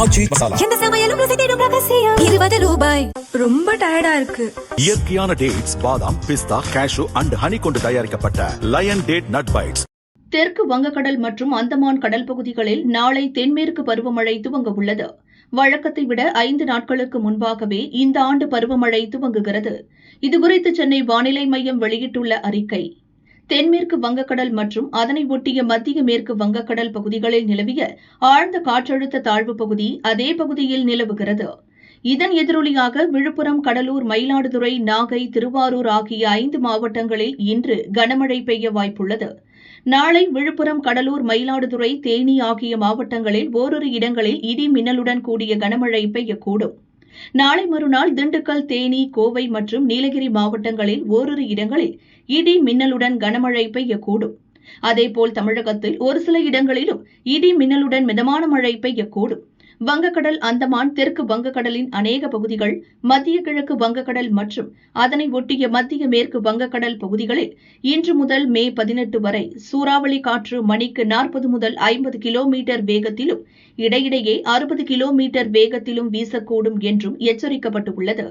ஆச்சி மசாலா. எந்த சமையலும் ருசி தேடும் ரகசியம். 20 ரூபாய். ரொம்ப டயர்டா இருக்கு. இயற்கையான டேட்ஸ், பாதாம், பிஸ்தா, கேஷு அண்ட் ஹனி கொண்டு தயாரிக்கப்பட்ட லயன் டேட் நட் பைட்ஸ். தெற்கு வங்கக்கடல் மற்றும் அந்தமான் கடல் பகுதிகளில் நாளை தென்மேற்கு பருவமழை துவங்க உள்ளது. வழக்கத்தை விட 5 நாட்களுக்கு முன்பாகவே இந்த ஆண்டு பருவமழை துவங்குகிறது. இதுகுறித்து சென்னை வானிலை மையம் வெளியிட்டுள்ள அறிக்கை, தென்மேற்கு வங்கக்கடல் மற்றும் அதனை ஒட்டிய மத்திய மேற்கு வங்கக்கடல் பகுதிகளில் நிலவிய ஆழ்ந்த காற்றழுத்த தாழ்வு பகுதி அதே பகுதியில் நிலவுகிறது. இதன் எதிரொலியாக விழுப்புரம், கடலூர், மயிலாடுதுறை, நாகை, திருவாரூர் ஆகிய 5 மாவட்டங்களில் இன்று கனமழை பெய்ய வாய்ப்புள்ளது. நாளை விழுப்புரம், கடலூர், மயிலாடுதுறை, தேனி ஆகிய மாவட்டங்களில் ஓரிரு இடங்களில் இடி மின்னலுடன் கூடிய கனமழை பெய்யக்கூடும். நாளை மறுநாள் திண்டுக்கல், தேனி, கோவை மற்றும் நீலகிரி மாவட்டங்களில் ஓரிரு இடங்களில் இடி மின்னலுடன் கனமழை பெய்யக்கூடும். அதேபோல் தமிழகத்தில் ஒரு சில இடங்களிலும் இடி மின்னலுடன் மிதமான மழை பெய்யக்கூடும். வங்கக்கடல், அந்தமான், தெற்கு வங்கக்கடலின் அநேக பகுதிகள், மத்திய கிழக்கு வங்கக்கடல் மற்றும் அதனை ஒட்டிய மத்திய மேற்கு வங்கக்கடல் பகுதிகளில் இன்று முதல் மே 18 வரை சூறாவளி காற்று மணிக்கு 40 முதல் 50 கிலோமீட்டர் வேகத்திலும் இடையிடையே 60 கிலோமீட்டர் வேகத்திலும் வீசக்கூடும் என்றும் எச்சரிக்கப்பட்டுள்ளது.